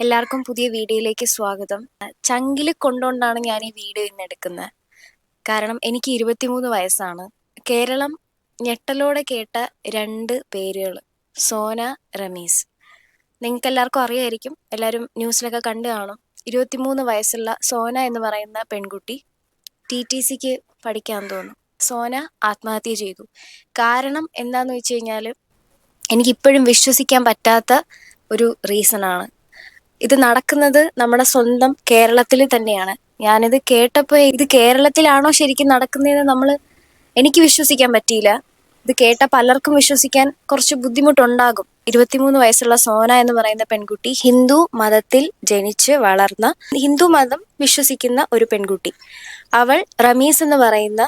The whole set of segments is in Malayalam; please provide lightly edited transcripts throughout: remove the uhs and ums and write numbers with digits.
എല്ലാവർക്കും പുതിയ വീഡിയോയിലേക്ക് സ്വാഗതം. ചങ്കില് കൊണ്ടോണ്ടാണ് ഞാൻ ഈ വീഡിയോ ഇന്ന് എടുക്കുന്നത്. കാരണം എനിക്ക് 23 വയസ്സാണ്. കേരളം ഞെട്ടലോടെ കേട്ട 2 പേരുകൾ, സോന, റമീസ്. നിങ്ങൾക്ക് എല്ലാവർക്കും അറിയായിരിക്കും, എല്ലാവരും ന്യൂസിലൊക്കെ കണ്ടു കാണും. 23 വയസ്സുള്ള സോന എന്ന് പറയുന്ന പെൺകുട്ടി TTCക്ക് പഠിക്കാൻ തോന്നും. സോന ആത്മഹത്യ ചെയ്തു. കാരണം എന്താണെന്ന് വെച്ച് കഴിഞ്ഞാൽ എനിക്കിപ്പോഴും വിശ്വസിക്കാൻ പറ്റാത്ത ഒരു റീസണാണ്. ഇത് നടക്കുന്നത് നമ്മുടെ സ്വന്തം കേരളത്തിൽ തന്നെയാണ്. ഞാനിത് കേട്ടപ്പോൾ ഇത് കേരളത്തിലാണോ ശരിക്കും നടക്കുന്നതെന്ന് എനിക്ക് വിശ്വസിക്കാൻ പറ്റിയില്ല. ഇത് കേട്ട പലർക്കും വിശ്വസിക്കാൻ കുറച്ച് ബുദ്ധിമുട്ടുണ്ടാകും. 23 വയസ്സുള്ള സോന എന്ന് പറയുന്ന പെൺകുട്ടി ഹിന്ദു മതത്തിൽ ജനിച്ച് വളർന്ന, ഹിന്ദു മതം വിശ്വസിക്കുന്ന ഒരു പെൺകുട്ടി. അവൾ റമീസ് എന്ന് പറയുന്ന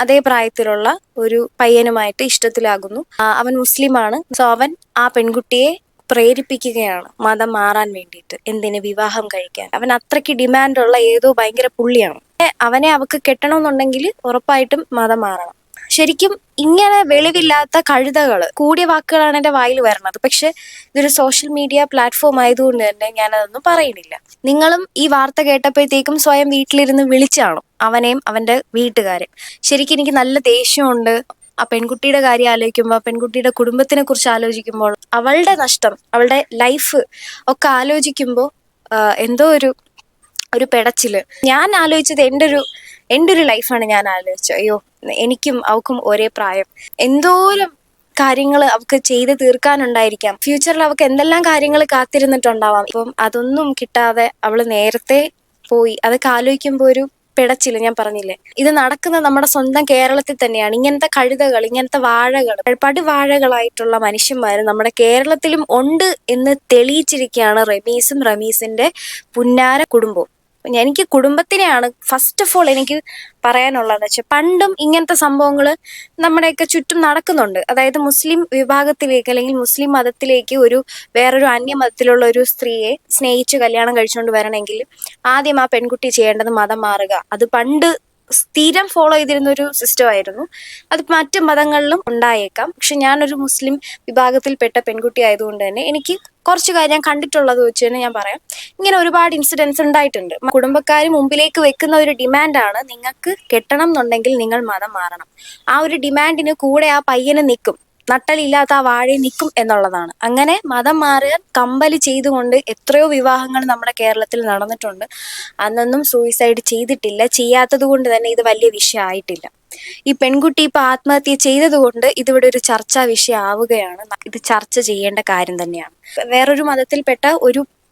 അതേ പ്രായത്തിലുള്ള ഒരു പയ്യനുമായിട്ട് ഇഷ്ടത്തിലാകുന്നു. അവൻ മുസ്ലിമാണ്. സോ അവൻ ആ പെൺകുട്ടിയെ പ്രേരിപ്പിക്കുകയാണ് മതം മാറാൻ വേണ്ടിയിട്ട്. എന്തിന്? വിവാഹം കഴിക്കാൻ. അവൻ അത്രയ്ക്ക് ഡിമാൻഡുള്ള ഏതോ ഭയങ്കര പുള്ളിയാണ്. അവനെ അവക്ക് കെട്ടണമെന്നുണ്ടെങ്കിൽ ഉറപ്പായിട്ടും മതം മാറണം. ശരിക്കും ഇങ്ങനെ വെളിവില്ലാത്ത കഴുതകള് കൂടിയ വാക്കുകളാണ് എൻ്റെ വായിൽ വരുന്നത്. പക്ഷെ ഇതൊരു സോഷ്യൽ മീഡിയ പ്ലാറ്റ്ഫോം ആയതുകൊണ്ട് തന്നെ ഞാനതൊന്നും പറയുന്നില്ല. നിങ്ങളും ഈ വാർത്ത കേട്ടപ്പോഴത്തേക്കും സ്വയം വീട്ടിലിരുന്ന് വിളിച്ചാണോ അവനെയും അവൻ്റെ വീട്ടുകാരെ? ശരിക്കും എനിക്ക് നല്ല ദേഷ്യമുണ്ട്. ആ പെൺകുട്ടിയുടെ കാര്യം ആലോചിക്കുമ്പോൾ, പെൺകുട്ടിയുടെ കുടുംബത്തിനെ കുറിച്ച് ആലോചിക്കുമ്പോൾ, അവളുടെ നഷ്ടം, അവളുടെ ലൈഫ് ഒക്കെ ആലോചിക്കുമ്പോൾ എന്തോ ഒരു പെടച്ചില്. ഞാൻ ആലോചിച്ചത് എൻ്റെ ഒരു ലൈഫാണ് ഞാൻ ആലോചിച്ചത്. അയ്യോ, എനിക്കും അവക്കും ഒരേ പ്രായം, എന്തോരം കാര്യങ്ങൾ അവൾക്ക് ചെയ്ത് തീർക്കാനുണ്ടായിരിക്കാം. ഫ്യൂച്ചറിൽ അവൾക്ക് എന്തെല്ലാം കാര്യങ്ങൾ കാത്തിരുന്നിട്ടുണ്ടാവാം. ഇപ്പം അതൊന്നും കിട്ടാതെ അവള് നേരത്തെ പോയി. അതൊക്കെ ആലോചിക്കുമ്പോൾ ഒരു പിടച്ചില്ല. ഞാൻ പറഞ്ഞില്ലേ, ഇത് നടക്കുന്നത് നമ്മുടെ സ്വന്തം കേരളത്തിൽ തന്നെയാണ്. ഇങ്ങനത്തെ കഴുതകൾ, ഇങ്ങനത്തെ വാഴകൾ, പടുവാഴകളായിട്ടുള്ള മനുഷ്യന്മാർ നമ്മുടെ കേരളത്തിലും ഉണ്ട് എന്ന് തെളിയിച്ചിരിക്കുകയാണ് റമീസും റമീസിന്റെ പുന്നാര കുടുംബവും. എനിക്ക് കുടുംബത്തിനെയാണ് ഫസ്റ്റ് ഓഫ് ഓൾ എനിക്ക് പറയാനുള്ളതെന്ന് വെച്ചാൽ, പണ്ടും ഇങ്ങനത്തെ സംഭവങ്ങൾ നമ്മുടെയൊക്കെ ചുറ്റും നടക്കുന്നുണ്ട്. അതായത് മുസ്ലിം വിഭാഗത്തിലേക്ക് അല്ലെങ്കിൽ മുസ്ലിം മതത്തിലേക്ക് വേറൊരു അന്യമതത്തിലുള്ള ഒരു സ്ത്രീയെ സ്നേഹിച്ച് കല്യാണം കഴിച്ചുകൊണ്ട് വരണമെങ്കിൽ ആദ്യം ആ പെൺകുട്ടി ചെയ്യേണ്ടത് മതം മാറുക. അത് പണ്ട് സ്ഥിരം ഫോളോ ചെയ്തിരുന്ന ഒരു സിസ്റ്റം ആയിരുന്നു. അത് മറ്റു മതങ്ങളിലും ഉണ്ടായേക്കാം. പക്ഷെ ഞാനൊരു മുസ്ലിം വിഭാഗത്തിൽപ്പെട്ട പെൺകുട്ടി ആയതുകൊണ്ട് തന്നെ എനിക്ക് കുറച്ച് കാര്യം ഞാൻ കണ്ടിട്ടുള്ളത് വെച്ച് തന്നെ ഞാൻ പറയാം. ഇങ്ങനെ ഒരുപാട് ഇൻസിഡൻസ് ഉണ്ടായിട്ടുണ്ട്. കുടുംബക്കാർ മുമ്പിലേക്ക് വെക്കുന്ന ഒരു ഡിമാൻഡാണ്, നിങ്ങൾക്ക് കെട്ടണം എന്നുണ്ടെങ്കിൽ നിങ്ങൾ മതം മാറണം. ആ ഒരു ഡിമാൻഡിന് കൂടെ ആ പയ്യന് നിൽക്കും, നട്ടലില്ലാത്ത ആ വാഴയിൽ നിൽക്കും എന്നുള്ളതാണ്. അങ്ങനെ മതം മാറാൻ കമ്പല് ചെയ്തുകൊണ്ട് എത്രയോ വിവാഹങ്ങൾ നമ്മുടെ കേരളത്തിൽ നടന്നിട്ടുണ്ട്. അന്നൊന്നും സൂയിസൈഡ് ചെയ്തിട്ടില്ല. ചെയ്യാത്തത് കൊണ്ട് തന്നെ ഇത് വലിയ വിഷയമായിട്ടില്ല. ഈ പെൺകുട്ടി ഇപ്പൊ ആത്മഹത്യ ചെയ്തത് കൊണ്ട് ഇതിവിടെ ഒരു ചർച്ചാ വിഷയം ആവുകയാണ്. ഇത് ചർച്ച ചെയ്യേണ്ട കാര്യം തന്നെയാണ്. വേറൊരു മതത്തിൽപ്പെട്ട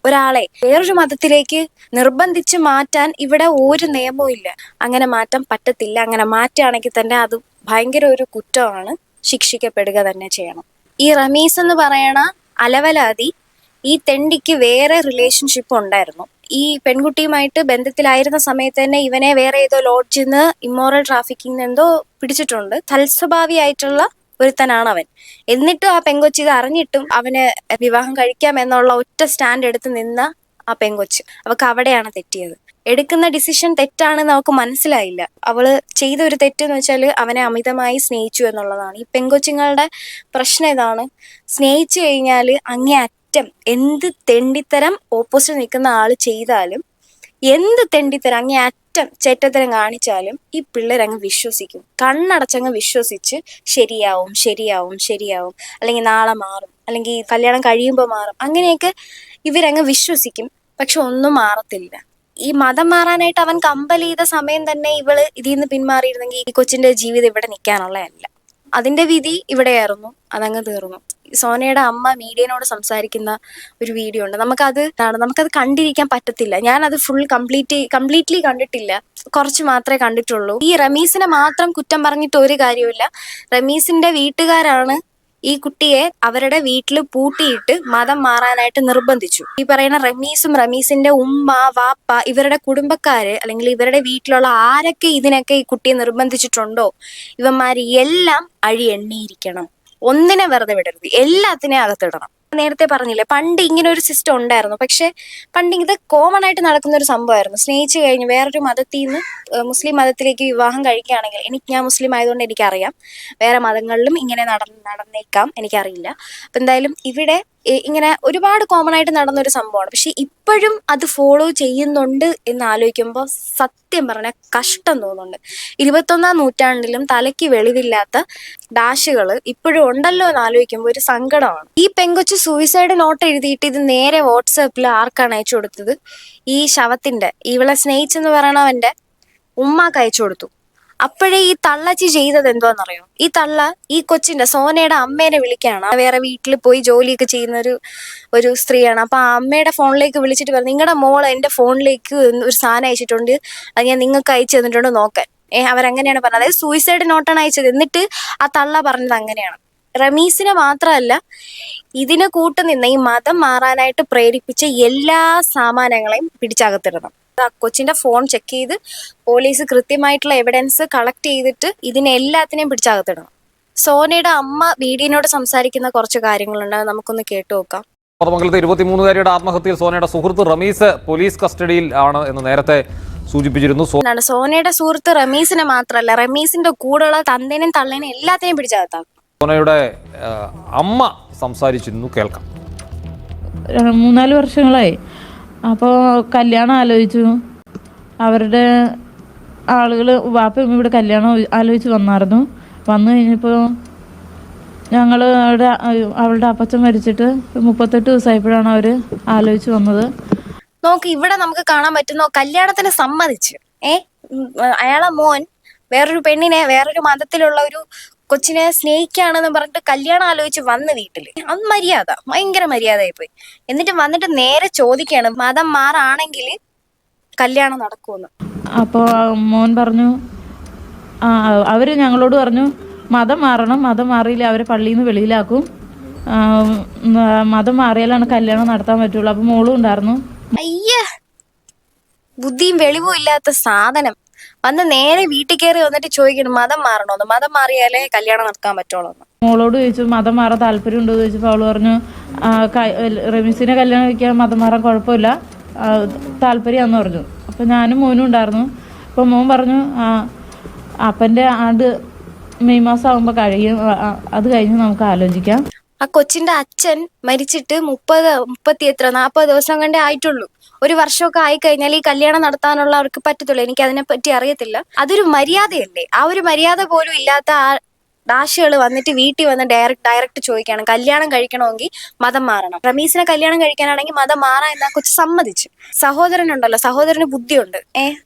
ഒരാളെ വേറൊരു മതത്തിലേക്ക് നിർബന്ധിച്ച് മാറ്റാൻ ഇവിടെ ഒരു നിയമവും ഇല്ല. അങ്ങനെ മാറ്റാൻ പറ്റത്തില്ല. അങ്ങനെ മാറ്റുകയാണെങ്കിൽ തന്നെ അത് ഭയങ്കര ഒരു കുറ്റമാണ്, ശിക്ഷിക്കപ്പെടുക തന്നെ ചെയ്യണം. ഈ റമീസ് എന്ന് പറയണ അലവലാതി, ഈ തെണ്ടിക്ക് വേറെ റിലേഷൻഷിപ്പ് ഉണ്ടായിരുന്നു. ഈ പെൺകുട്ടിയുമായിട്ട് ബന്ധത്തിലായിരുന്ന സമയത്ത് തന്നെ ഇവനെ വേറെ ഏതോ ലോഡ്ജിൽ നിന്ന് ഇമ്മോറൽ ട്രാഫിക്കിംഗ് എന്തോ പിടിച്ചിട്ടുണ്ട്. തൽസ്വഭാവിയായിട്ടുള്ള ഒരുത്തനാണ് അവൻ. എന്നിട്ടും ആ പെങ്കൊച്ച് ഇത് അറിഞ്ഞിട്ടും അവന് വിവാഹം കഴിക്കാം എന്നുള്ള ഒറ്റ സ്റ്റാൻഡ് എടുത്ത് നിന്ന ആ പെങ്കൊച്ച്, അവൾക്ക് അവിടെയാണ് തെറ്റിയത്. എടുക്കുന്ന ഡിസിഷൻ തെറ്റാണെന്ന് അവൾക്ക് മനസ്സിലായില്ല. അവള് ചെയ്ത ഒരു തെറ്റെന്ന് വെച്ചാൽ അവനെ അമിതമായി സ്നേഹിച്ചു എന്നുള്ളതാണ്. ഈ പെങ്കൊച്ചുങ്ങളുടെ പ്രശ്നം ഇതാണ്. സ്നേഹിച്ചു കഴിഞ്ഞാൽ അങ്ങേ അറ്റം എന്ത് തെണ്ടിത്തരം ഓപ്പോസിറ്റ് നിൽക്കുന്ന ആള് ചെയ്താലും, എന്ത് തെണ്ടിത്തരം അങ്ങേ അറ്റം ചേറ്റത്തരം കാണിച്ചാലും ഈ പിള്ളേരങ്ങ് വിശ്വസിക്കും. കണ്ണടച്ചങ്ങ് വിശ്വസിച്ച് ശരിയാവും ശരിയാവും ശരിയാവും, അല്ലെങ്കിൽ നാളെ മാറും, അല്ലെങ്കിൽ കല്യാണം കഴിയുമ്പോൾ മാറും, അങ്ങനെയൊക്കെ ഇവരങ്ങ് വിശ്വസിക്കും. പക്ഷെ ഒന്നും മാറത്തില്ല. ഈ മതം മാറാനായിട്ട് അവൻ കമ്പൽ ചെയ്ത സമയം തന്നെ ഇവള് ഇതിൽ നിന്ന് പിന്മാറിയിരുന്നെങ്കിൽ ഈ കൊച്ചിന്റെ ജീവിതം ഇവിടെ നിൽക്കാനുള്ളതല്ല. അതിന്റെ വിധി ഇവിടെയായിരുന്നു. അതങ്ങ് തീർന്നു. സോനയുടെ അമ്മ മീഡിയനോട് സംസാരിക്കുന്ന ഒരു വീഡിയോ ഉണ്ട്. നമുക്കത് കണ്ടിരിക്കാൻ പറ്റത്തില്ല. ഞാനത് കംപ്ലീറ്റ്ലി കണ്ടിട്ടില്ല, കുറച്ച് മാത്രമേ കണ്ടിട്ടുള്ളൂ. ഈ റമീസിനെ മാത്രം കുറ്റം പറഞ്ഞിട്ട് ഒരു കാര്യമില്ല. റമീസിന്റെ വീട്ടുകാരാണ് ഈ കുട്ടിയെ അവരുടെ വീട്ടിൽ പൂട്ടിയിട്ട് മതം മാറാനായിട്ട് നിർബന്ധിച്ചു. ഈ പറയുന്ന റമീസും റമീസിന്റെ ഉമ്മ, വാപ്പ, ഇവരുടെ കുടുംബക്കാര് അല്ലെങ്കിൽ ഇവരുടെ വീട്ടിലുള്ള ആരൊക്കെ ഇതിനൊക്കെ ഈ കുട്ടിയെ നിർബന്ധിച്ചിട്ടുണ്ടോ, ഇവന്മാര് എല്ലാം അഴി എണ്ണിയിരിക്കണം. ഒന്നിനെ വെറുതെ വിടരുത്, എല്ലാത്തിനെയും അകത്തിടണം. നേരത്തെ പറഞ്ഞില്ലേ, പണ്ട് ഇങ്ങനെ ഒരു സിസ്റ്റം ഉണ്ടായിരുന്നു. പക്ഷെ പണ്ട് ഇത് കോമൺ ആയിട്ട് നടക്കുന്ന ഒരു സംഭവമായിരുന്നു. സ്നേഹിച്ചു കഴിഞ്ഞ് വേറൊരു മതത്തിൽ നിന്ന് മുസ്ലിം മതത്തിലേക്ക് വിവാഹം കഴിക്കുകയാണെങ്കിൽ, ഞാൻ മുസ്ലിം ആയതുകൊണ്ട് എനിക്കറിയാം, വേറെ മതങ്ങളിലും ഇങ്ങനെ നടന്നേക്കാം, എനിക്കറിയില്ല. അപ്പം എന്തായാലും ഇവിടെ ഇങ്ങനെ ഒരുപാട് കോമൺ ആയിട്ട് നടന്നൊരു സംഭവമാണ്. പക്ഷെ ഇപ്പോഴും അത് ഫോളോ ചെയ്യുന്നുണ്ട് എന്ന് ആലോചിക്കുമ്പോൾ സത്യം പറഞ്ഞാൽ കഷ്ടം തോന്നുന്നുണ്ട്. 21ാം നൂറ്റാണ്ടിലും തലയ്ക്ക് വെളിവില്ലാത്ത ഡാഷുകൾ ഇപ്പോഴും ഉണ്ടല്ലോ എന്ന് ആലോചിക്കുമ്പോൾ ഒരു സങ്കടമാണ്. ഈ പെങ്കൊച്ച് സൂയിസൈഡ് നോട്ട് എഴുതിയിട്ട് ഇത് നേരെ വാട്സാപ്പിൽ ആർക്കാണ് അയച്ചു കൊടുത്തത്? ഈ ശവത്തിന്റെ, ഇവളെ സ്നേഹിച്ചെന്ന് പറയണവന്റെ ഉമ്മാക്ക് അയച്ചു കൊടുത്തു. അപ്പോഴേ ഈ തള്ളച്ചി ചെയ്തത് എന്തോന്നറിയോ? ഈ തള്ള ഈ കൊച്ചിന്റെ സോനയുടെ അമ്മേനെ വിളിക്കുകയാണ്. വേറെ വീട്ടിൽ പോയി ജോലിയൊക്കെ ചെയ്യുന്ന ഒരു സ്ത്രീയാണ്. അപ്പൊ ആ അമ്മയുടെ ഫോണിലേക്ക് വിളിച്ചിട്ട് പറഞ്ഞു, നിങ്ങളുടെ മോൾ എന്റെ ഫോണിലേക്ക് ഒരു സാധനം അയച്ചിട്ടുണ്ട്, അത് ഞാൻ നിങ്ങൾക്ക് അയച്ചു തന്നിട്ടുണ്ട് നോക്കാൻ. അവരങ്ങനെയാണ് പറഞ്ഞത്. അതായത് സൂയിസൈഡ് നോട്ടാണ് അയച്ചത്. എന്നിട്ട് ആ തള്ള പറഞ്ഞത് അങ്ങനെയാണ്. റമീസിനെ മാത്രമല്ല, ഇതിന് കൂട്ടുനിന്ന ഈ മതം മാറാനായിട്ട് പ്രേരിപ്പിച്ച എല്ലാ സാമാനങ്ങളെയും പിടിച്ചകത്തിടണം. ആ കൊച്ചിന്റെ ഫോൺ ചെക്ക് ചെയ്ത് പോലീസ് കൃത്യമായിട്ടുള്ള എവിഡൻസ് കളക്ട് ചെയ്തിട്ട് ഇതിനെല്ലാത്തിനെയും പിടിച്ചകത്തിടണം. സോനയുടെ അമ്മ വീഡിയോനോട് സംസാരിക്കുന്ന കുറച്ച് കാര്യങ്ങളുണ്ട്, നമുക്കൊന്ന് കേട്ടു നോക്കാം. കോതമംഗലത്തെ 23-കാരിയുടെ ആത്മഹത്യയിൽ സോനയുടെ സുഹൃത്ത് റമീസ് പോലീസ് കസ്റ്റഡിയിൽ ആണ് എന്ന് നേരത്തെ സൂചിപ്പിച്ചിരുന്നു. സോനയുടെ സുഹൃത്ത് റമീസിനെ മാത്രമല്ല, റമീസിന്റെ കൂടെയുള്ള തന്തേനെയും തള്ളേനെയും എല്ലാത്തിനെയും പിടിച്ചകത്താക്കും. സോനയുടെ അമ്മ സംസാരിച്ചിരുന്നു, കേൾക്കാം. 3-4 വർഷങ്ങളായി. അപ്പോൾ കല്യാണം ആലോചിച്ചു. അവരുടെ ആളുകൾ വാപ്പ ഇവിടെ കല്യാണം ആലോചിച്ച് വന്നായിരുന്നു. വന്നു കഴിഞ്ഞപ്പോൾ ഞങ്ങൾ അവളുടെ അപ്പച്ചൻ മരിച്ചിട്ട് 38 ദിവസമായപ്പോഴാണ് അവർ ആലോചിച്ച് വന്നത്. നോക്ക്, ഇവിടെ നമുക്ക് കാണാൻ പറ്റുന്ന കല്യാണത്തിന് സമ്മതിച്ച് അയാളെ മോൻ വേറൊരു പെണ്ണിനെ, വേറൊരു മതത്തിലുള്ള ഒരു കൊച്ചിനെ സ്നേഹിക്കുകയാണെന്ന് പറഞ്ഞിട്ട് കല്യാണം ആലോചിച്ച് വന്ന് വീട്ടില്. അത് മര്യാദ, ഭയങ്കര മര്യാദയായി പോയി. എന്നിട്ട് വന്നിട്ട് നേരെ ചോദിക്കുകയാണ് മതം മാറാണെങ്കിൽ കല്യാണം നടക്കുമെന്ന്. അപ്പോൾ മോൻ പറഞ്ഞു, അവർ ഞങ്ങളോട് പറഞ്ഞു മതം മാറണം, മതം മാറിയില്ല അവരെ പള്ളിയിൽ നിന്ന് വെളിയിലാക്കും, മതം മാറിയാലാണ് കല്യാണം നടത്താൻ പറ്റുള്ളൂ. അപ്പം മോളും ഉണ്ടായിരുന്നു. അയ്യ, ബുദ്ധിയും വെളിവും ഇല്ലാത്ത സാധനം വന്ന് നേരെ വീട്ടിൽ കയറി വന്നിട്ട് ചോദിക്കണം മതം മാറണോന്ന്, മതം മാറിയാലേ കല്യാണം നടക്കാൻ പറ്റുള്ളൂ. മോളോട് ചോദിച്ചു മതം മാറാൻ താല്പര്യം ഉണ്ടോ എന്ന് ചോദിച്ചപ്പോൾ അവള് പറഞ്ഞു റമീസിനെ കല്യാണം കഴിക്കാൻ മതം മാറാൻ കുഴപ്പമില്ല, താല്പര്യമാണെന്ന് പറഞ്ഞു. അപ്പം ഞാനും മോനും ഉണ്ടായിരുന്നു. അപ്പം മോൻ പറഞ്ഞു അപ്പൻ്റെ ആണ്ട് മെയ് മാസം ആകുമ്പോൾ കഴിയും, അത് കഴിഞ്ഞ് നമുക്ക് ആലോചിക്കാം. ആ കൊച്ചിന്റെ അച്ഛൻ മരിച്ചിട്ട് 40 ദിവസം കണ്ടേ ആയിട്ടുള്ളൂ. 1 വർഷമൊക്കെ ആയിക്കഴിഞ്ഞാൽ ഈ കല്യാണം നടത്താനുള്ള അവർക്ക് പറ്റത്തുള്ളൂ. എനിക്ക് അതിനെപ്പറ്റി അറിയത്തില്ല. അതൊരു മര്യാദയല്ലേ? ആ ഒരു മര്യാദ പോലും ഇല്ലാത്ത ആ ഡാഷുകൾ വന്നിട്ട് വീട്ടിൽ വന്ന് ഡയറക്റ്റ് ചോദിക്കുകയാണ് കല്യാണം കഴിക്കണമെങ്കിൽ മതം മാറണം. റമീസിനെ കല്യാണം കഴിക്കാനാണെങ്കിൽ മതം മാറാൻ എന്നാ കൊച്ചു സമ്മതിച്ചു. സഹോദരനുണ്ടല്ലോ, സഹോദരന് ബുദ്ധിയുണ്ട്.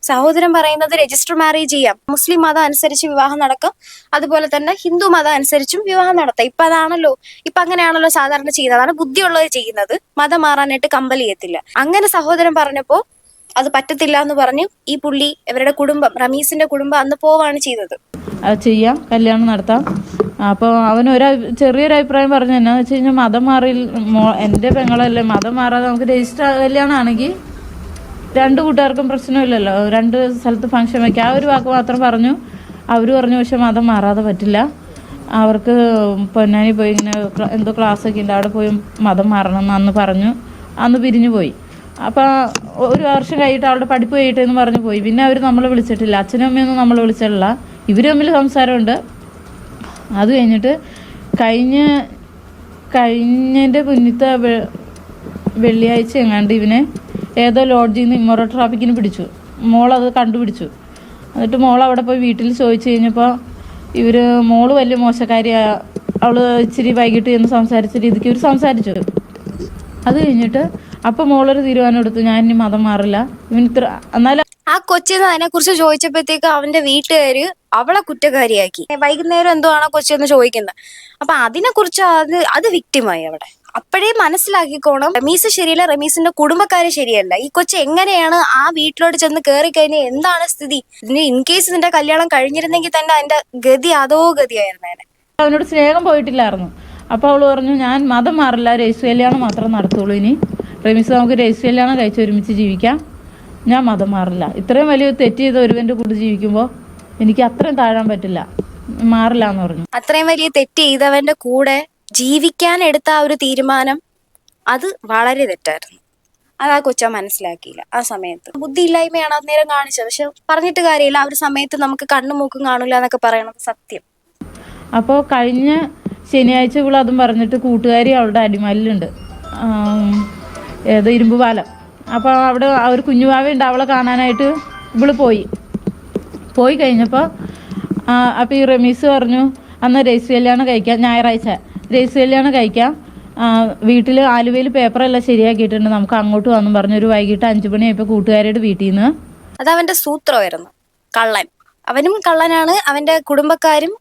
സഹോദരൻ പറയുന്നത് രജിസ്റ്റർ മാരേജ് ചെയ്യാം, മുസ്ലിം മതം അനുസരിച്ച് വിവാഹം നടക്കാം, അതുപോലെ തന്നെ ഹിന്ദു മതം അനുസരിച്ചും വിവാഹം നടത്താം. ഇപ്പൊ അങ്ങനെയാണല്ലോ സാധാരണ ചെയ്യുന്നത്. അതാണ് ബുദ്ധിയുള്ളവർ ചെയ്യുന്നത്. മതം മാറാനായിട്ട് കമ്പൽ ചെയ്യത്തില്ല. അങ്ങനെ സഹോദരൻ പറഞ്ഞപ്പോ അത് പറ്റത്തില്ല എന്ന് പറഞ്ഞ് ഈ പുള്ളി ഇവരുടെ കുടുംബം, റമീസിന്റെ കുടുംബം അന്ന് പോവാണ് ചെയ്തത്. ചെയ്യാം, കല്യാണം നടത്താം. അപ്പോൾ അവനൊരു ചെറിയൊരു അഭിപ്രായം പറഞ്ഞു. എന്നാന്ന് വെച്ച് കഴിഞ്ഞാൽ മതം മാറി എൻ്റെ പെങ്ങളല്ലേ, മതം മാറാതെ നമുക്ക് രജിസ്റ്റർ കല്യാണമാണെങ്കിൽ 2 കൂട്ടുകാർക്കും പ്രശ്നമില്ലല്ലോ, 2 സ്ഥലത്ത് ഫംഗ്ഷൻ വയ്ക്കാം. ആ ഒരു വാക്ക് മാത്രം പറഞ്ഞു. അവർ പറഞ്ഞു പക്ഷെ മതം മാറാതെ പറ്റില്ല, അവർക്ക് പൊന്നാനി പോയി ഇങ്ങനെ എന്തോ ക്ലാസ്സൊക്കെ ഉണ്ട്, അവിടെ പോയി മതം മാറണം എന്ന് അന്ന് പറഞ്ഞു. അന്ന് പിരിഞ്ഞു പോയി. അപ്പോൾ 1 വർഷം കഴിഞ്ഞിട്ട് അവളുടെ പഠിപ്പ് കഴിയട്ടെ എന്ന് പറഞ്ഞു പോയി. പിന്നെ അവർ നമ്മളെ വിളിച്ചിട്ടില്ല, അച്ഛനും അമ്മയൊന്നും നമ്മളെ വിളിച്ചിട്ടില്ല. ഇവർ തമ്മിൽ സംസാരമുണ്ട്. അത് കഴിഞ്ഞിട്ട് കഴിഞ്ഞതിൻ്റെ മുന്നത്തെ വെള്ളിയാഴ്ച എങ്ങാണ്ട് ഇവനെ ഏതോ ലോഡ്ജിൽ നിന്ന് ഇമ്മോറോ ട്രാഫിക്കിന് പിടിച്ചു. മോളത് കണ്ടുപിടിച്ചു. എന്നിട്ട് മോൾ അവിടെ പോയി വീട്ടിൽ ചോദിച്ചു കഴിഞ്ഞപ്പോൾ മോള് വലിയ മോശക്കാരിയാണ്, അവൾ ഇച്ചിരി വൈകിട്ട് എന്ന് സംസാരിച്ച രീതിക്ക് ഇവർ സംസാരിച്ചു. അത് കഴിഞ്ഞിട്ട് അപ്പം മോളൊരു തീരുമാനം എടുത്തു, ഞാൻ ഇനി മതം മാറില്ല. എന്നാലും ആ കൊച്ചിന് അതിനെ കുറിച്ച് ചോദിച്ചപ്പോഴത്തേക്ക് അവന്റെ വീട്ടുകാര് അവളെ കുറ്റക്കാരിയാക്കി. വൈകുന്നേരം എന്തോ ആണോ കൊച്ചെന്ന് ചോദിക്കുന്നത്. അപ്പൊ അതിനെ കുറിച്ച് അത് വിക്ടിമായി അവിടെ. അപ്പോഴേ മനസ്സിലാക്കിക്കോണം റമീസ് ശരിയല്ല, റമീസിന്റെ കുടുംബക്കാര് ശരിയല്ല. ഈ കൊച്ചു എങ്ങനെയാണ് ആ വീട്ടിലോട്ട് ചെന്ന് കയറി കഴിഞ്ഞാൽ എന്താണ് സ്ഥിതി? ഇതിന് ഇൻകേസ് ഇതിന്റെ കല്യാണം കഴിഞ്ഞിരുന്നെങ്കിൽ തന്നെ അതിന്റെ ഗതി അതോ ഗതിയായിരുന്നേനെ. അവനോട് സ്നേഹം പോയിട്ടില്ലായിരുന്നു. അപ്പോൾ അവള് പറഞ്ഞു ഞാൻ മതം മാറില്ല, രജിസ്റ്റർ കല്യാണം മാത്രം നടത്തുള്ളൂ. ഇനി റമീസ് നമുക്ക് രജിസ്റ്റർ കല്യാണം കഴിച്ച് ഒരുമിച്ച് ജീവിക്കാം, ഞാൻ മതം മാറില്ല. ഇത്രയും വലിയ തെറ്റ് ചെയ്ത ഒരുവന്റെ കൂടെ ജീവിക്കുമ്പോൾ എനിക്ക് അത്രയും താഴാൻ പറ്റില്ല, മാറില്ല എന്ന് പറഞ്ഞു. അത്രയും വലിയ തെറ്റ് ചെയ്തവന്റെ കൂടെ ജീവിക്കാൻ എടുത്ത ആ ഒരു തീരുമാനം അത് വളരെ തെറ്റായിരുന്നു. അത് ആ കൊച്ച മനസ്സിലാക്കിയില്ല. ആ സമയത്ത് ബുദ്ധിയില്ലായ്മയാണ് അന്നേരം കാണിച്ചത്. പക്ഷെ പറഞ്ഞിട്ട് കാര്യമില്ല, ആ ഒരു സമയത്ത് നമുക്ക് കണ്ണും മൂക്കും കാണില്ല എന്നൊക്കെ പറയണത് സത്യം. അപ്പോൾ കഴിഞ്ഞ ശനിയാഴ്ച ഇവൾ അതും പറഞ്ഞിട്ട് കൂട്ടുകാരി അവളുടെ അടിമലിലുണ്ട്. ഏത് ഇരുമ്പ് പാലം. അപ്പോൾ അവിടെ ഒരു കുഞ്ഞുവാവയുണ്ട്, അവളെ കാണാനായിട്ട് ഇവള് പോയി കഴിഞ്ഞപ്പോൾ അപ്പോൾ ഈ റമീസ് പറഞ്ഞു അന്ന് രജിസ്റ്റർ കല്യാണം കഴിക്കാം, ഞായറാഴ്ച രജിസ്റ്റർ കല്യാണം കഴിക്കാം, വീട്ടിൽ ആലുവയിൽ പേപ്പറെല്ലാം ശരിയാക്കിയിട്ടുണ്ട്, നമുക്ക് അങ്ങോട്ട് വന്നും പറഞ്ഞു. ഒരു വൈകിട്ട് 5 മണിയായപ്പോൾ കൂട്ടുകാരുടെ വീട്ടിൽ നിന്ന്. അതവന്റെ സൂത്രമായിരുന്നു, കള്ളൻ. അവനും കള്ളനാണ്, അവന്റെ കുടുംബക്കാരും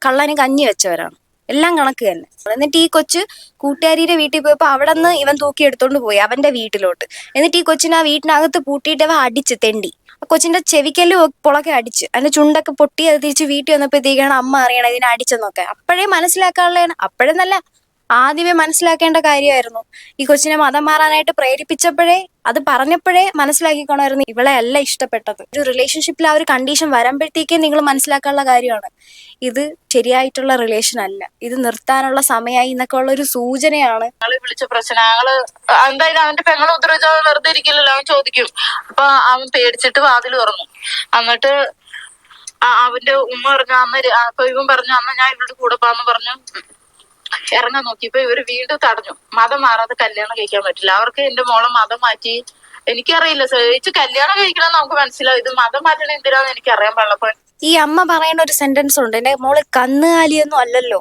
കള്ളന് കഞ്ഞി വെച്ചവരാണ്, എല്ലാം കണക്ക് തന്നെ. എന്നിട്ട് ഈ കൊച്ച് കൂട്ടുകാരിയുടെ വീട്ടിൽ പോയപ്പോൾ അവിടെ നിന്ന് ഇവൻ തൂക്കി എടുത്തോണ്ട് പോയി അവന്റെ വീട്ടിലോട്ട്. എന്നിട്ട് ഈ കൊച്ചിനെ ആ വീട്ടിനകത്ത് പൂട്ടിയിട്ട് അവ അടിച്ച് തെണ്ടി. ആ കൊച്ചിന്റെ ചെവിക്കല്ല് പൊളക്കെ അടിച്ച്, അതിന്റെ ചുണ്ടൊക്കെ പൊട്ടി. അത് തിരിച്ച് വീട്ടിൽ വന്നപ്പോഴത്തേക്കാണ് അമ്മ അറിയണം ഇതിനെ അടിച്ചെന്നൊക്കെ. അപ്പോഴേ മനസ്സിലാക്കാനുള്ളതാണ്, അപ്പോഴേ നല്ല ആദ്യമേ മനസ്സിലാക്കേണ്ട കാര്യമായിരുന്നു. ഈ കൊച്ചിനെ മതം മാറാനായിട്ട് പ്രേരിപ്പിച്ചപ്പോഴേ, അത് പറഞ്ഞപ്പോഴേ മനസ്സിലാക്കിക്കോണമായിരുന്നു ഇവളെ അല്ല ഇഷ്ടപ്പെട്ടത്. ഒരു റിലേഷൻഷിപ്പിൽ ആ ഒരു കണ്ടീഷൻ വരുമ്പോഴത്തേക്കേ നിങ്ങൾ മനസ്സിലാക്കാനുള്ള കാര്യമാണ് ഇത് ശരിയായിട്ടുള്ള റിലേഷൻ അല്ല, ഇത് നിർത്താനുള്ള സമയമായി എന്നൊക്കെ ഉള്ള ഒരു സൂചനയാണ്. വിളിച്ച പ്രശ്നം എന്തായാലും അവന്റെ പെങ്ങളെ ഉത്തരവിച്ചാൽ വെറുതെ ഇരിക്കില്ലല്ലോ, അവൻ ചോദിക്കും. അപ്പൊ അവൻ പേടിച്ചിട്ട് വാതിൽ തുറന്നു. എന്നിട്ട് അവന്റെ ഉമ്മ പറഞ്ഞു അപ്പൊ ഇവൻ പറഞ്ഞു അന്ന് ഞാൻ ഇവരുടെ കൂടെ പോകാന്ന് പറഞ്ഞു ഇറങ്ങാൻ നോക്കിയപ്പോ ഇവര് വീണ്ടും തടഞ്ഞു. മതം മാറാതെ കല്യാണം കഴിക്കാൻ പറ്റില്ല. അവർക്ക് എന്റെ മോളെ മതം മാറ്റി, എനിക്കറിയില്ല ചേച്ചി കല്യാണം കഴിക്കണമെന്ന് നമുക്ക് മനസ്സിലാവും, ഇത് മതം മാറ്റണം എന്തിനാന്ന് എനിക്കറിയാൻ പാടില്ല. ഈ അമ്മ പറയുന്ന ഒരു സെന്റൻസ് ഉണ്ട്, എന്റെ മോള് കന്നുകാലിയൊന്നും അല്ലല്ലോ.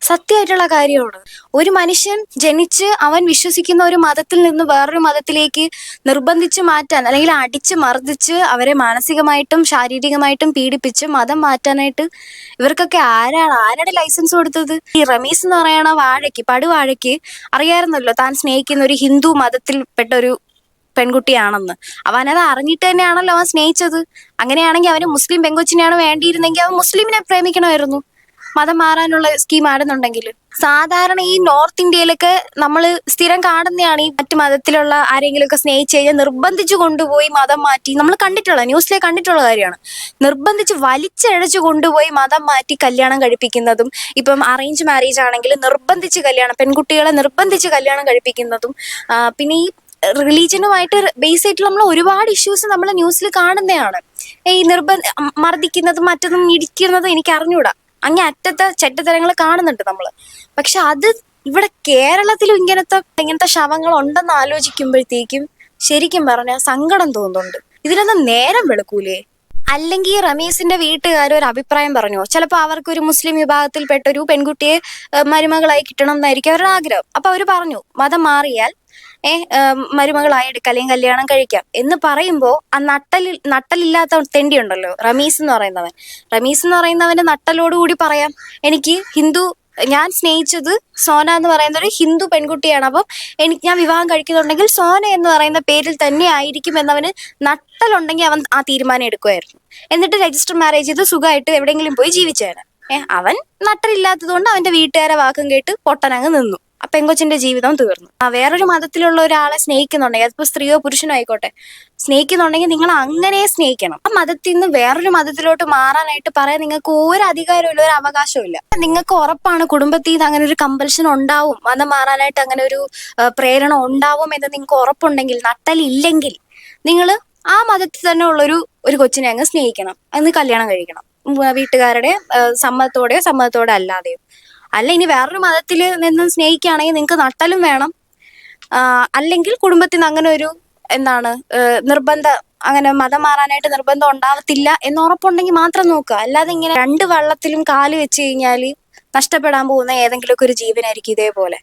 സത്യമായിട്ടുള്ള കാര്യമാണ്. ഒരു മനുഷ്യൻ ജനിച്ച് അവൻ വിശ്വസിക്കുന്ന ഒരു മതത്തിൽ നിന്ന് വേറൊരു മതത്തിലേക്ക് നിർബന്ധിച്ച് മാറ്റാൻ, അല്ലെങ്കിൽ അടിച്ച് മർദ്ദിച്ച് അവരെ മാനസികമായിട്ടും ശാരീരികമായിട്ടും പീഡിപ്പിച്ച് മതം മാറ്റാനായിട്ട് ഇവർക്കൊക്കെ ആരുടെ ലൈസൻസ് കൊടുത്തത്? ഈ റമീസ് എന്ന് പറയണ പടുവാഴയ്ക്ക് അറിയാമായിരുന്നല്ലോ താൻ സ്നേഹിക്കുന്ന ഒരു ഹിന്ദു മതത്തിൽപ്പെട്ട ഒരു പെൺകുട്ടിയാണെന്ന്. അവനത് അറിഞ്ഞിട്ട് തന്നെയാണല്ലോ അവൻ സ്നേഹിച്ചത്. അങ്ങനെയാണെങ്കിൽ അവന് മുസ്ലിം പെൺകൊച്ചിനെയാണ് വേണ്ടിയിരുന്നെങ്കിൽ അവൻ മുസ്ലിമിനെ പ്രേമിക്കണമായിരുന്നു, മതം മാറാനുള്ള സ്കീം ആടുന്നുണ്ടെങ്കിൽ. സാധാരണ ഈ നോർത്ത് ഇന്ത്യയിലൊക്കെ നമ്മൾ സ്ഥിരം കാണുന്നതാണ്, ഈ മറ്റു മതത്തിലുള്ള ആരെങ്കിലുമൊക്കെ സ്നേഹിച്ചു കഴിഞ്ഞാൽ നിർബന്ധിച്ചു കൊണ്ടുപോയി മതം മാറ്റി. നമ്മൾ കണ്ടിട്ടുള്ള ന്യൂസിലെ കണ്ടിട്ടുള്ള കാര്യമാണ്. നിർബന്ധിച്ച് വലിച്ചഴച്ചു കൊണ്ടുപോയി മതം മാറ്റി കല്യാണം കഴിപ്പിക്കുന്നതും, ഇപ്പം അറേഞ്ച് മാരേജ് ആണെങ്കിൽ നിർബന്ധിച്ച് പെൺകുട്ടികളെ നിർബന്ധിച്ച് കല്യാണം കഴിപ്പിക്കുന്നതും, പിന്നെ ഈ റിലീജിയനുമായിട്ട് ബേസ് ആയിട്ട് നമ്മൾ ഒരുപാട് ഇഷ്യൂസ് നമ്മൾ ന്യൂസിൽ കാണുന്നതാണ്. ഈ മർദ്ദിക്കുന്നതും മറ്റതും ഇടിക്കുന്നതും എനിക്ക് അറിഞ്ഞൂടാ, അങ്ങേ അറ്റത്തെ ചെറ്റത്തരങ്ങൾ കാണുന്നുണ്ട് നമ്മള്. പക്ഷെ അത് ഇവിടെ കേരളത്തിലും ഇങ്ങനത്തെ ശവങ്ങൾ ഉണ്ടെന്ന് ആലോചിക്കുമ്പോഴത്തേക്കും ശരിക്കും പറഞ്ഞാൽ സങ്കടം തോന്നുന്നുണ്ട്. ഇതിലൊന്നും നേരം വെളുക്കൂലേ? അല്ലെങ്കിൽ റമീസിന്റെ വീട്ടുകാർ ഒരു അഭിപ്രായം പറഞ്ഞോ, ചിലപ്പോൾ അവർക്ക് ഒരു മുസ്ലിം വിഭാഗത്തിൽപ്പെട്ട ഒരു പെൺകുട്ടിയെ മരുമകളായി കിട്ടണം എന്നായിരിക്കും അവരുടെ ആഗ്രഹം. അപ്പൊ അവര് പറഞ്ഞു മതം മാറിയാൽ മരുമകളായി എടുക്കാം അല്ലെങ്കിൽ കല്യാണം കഴിക്കാം എന്ന് പറയുമ്പോൾ ആ നട്ടലില്ലാത്ത തെണ്ടി ഉണ്ടല്ലോ റമീസ് എന്ന് പറയുന്നവന്റെ നട്ടലോടുകൂടി പറയാം, ഞാൻ സ്നേഹിച്ചത് സോന എന്ന് പറയുന്ന ഒരു ഹിന്ദു പെൺകുട്ടിയാണ്, അപ്പം ഞാൻ വിവാഹം കഴിക്കുന്നുണ്ടെങ്കിൽ സോന എന്ന് പറയുന്ന പേരിൽ തന്നെ ആയിരിക്കും എന്നവന് നട്ടലുണ്ടെങ്കിൽ അവൻ ആ തീരുമാനം എടുക്കുമായിരുന്നു. എന്നിട്ട് രജിസ്റ്റർ മാരേജ് ചെയ്ത് സുഖമായിട്ട് എവിടെയെങ്കിലും പോയി ജീവിച്ചേനെ. അവൻ നട്ടലില്ലാത്തത് കൊണ്ട് അവന്റെ വീട്ടുകാരെ വാക്കും കേട്ട് പൊട്ടനങ്ങ് നിന്നു. ആ പെങ്കൊച്ചിന്റെ ജീവിതം തീർന്നു. വേറൊരു മതത്തിലുള്ള ഒരാളെ സ്നേഹിക്കുന്നുണ്ടെങ്കിൽ, അതിപ്പോ സ്ത്രീയോ പുരുഷനോ ആയിക്കോട്ടെ, സ്നേഹിക്കുന്നുണ്ടെങ്കിൽ നിങ്ങൾ അങ്ങനെ സ്നേഹിക്കണം. ആ മതത്തിൽ നിന്ന് വേറൊരു മതത്തിലോട്ട് മാറാനായിട്ട് പറയാൻ നിങ്ങൾക്ക് ഒരു അധികാരമില്ല, ഒരു അവകാശവും ഇല്ല. നിങ്ങൾക്ക് ഉറപ്പാണ് കുടുംബത്തിൽ നിന്ന് അങ്ങനെ ഒരു കമ്പൽഷൻ ഉണ്ടാവും, മതം മാറാനായിട്ട് അങ്ങനെ ഒരു പ്രേരണ ഉണ്ടാവും എന്ന് നിങ്ങൾക്ക് ഉറപ്പുണ്ടെങ്കിൽ, നട്ടലില്ലെങ്കിൽ നിങ്ങൾ ആ മതത്തിൽ തന്നെ ഒരു കൊച്ചിനെ അങ്ങ് സ്നേഹിക്കണം, അന്ന് കല്യാണം കഴിക്കണം, വീട്ടുകാരുടെ സമ്മതത്തോടെ അല്ലാതെയോ. അല്ല ഇനി വേറൊരു മതത്തിൽ നിന്ന് സ്നേഹിക്കുകയാണെങ്കിൽ നിങ്ങൾക്ക് നട്ടലും വേണം, അല്ലെങ്കിൽ കുടുംബത്തിൽ നിന്ന് അങ്ങനെ ഒരു അങ്ങനെ മതം മാറാനായിട്ട് നിർബന്ധം ഉണ്ടാവത്തില്ല എന്ന് ഉറപ്പുണ്ടെങ്കിൽ മാത്രം നോക്കുക. അല്ലാതെ ഇങ്ങനെ 2 വള്ളത്തിലും കാല് വെച്ച് കഴിഞ്ഞാൽ നഷ്ടപ്പെടാൻ പോകുന്ന ഏതെങ്കിലുമൊക്കെ ഒരു ജീവനായിരിക്കും ഇതേപോലെ.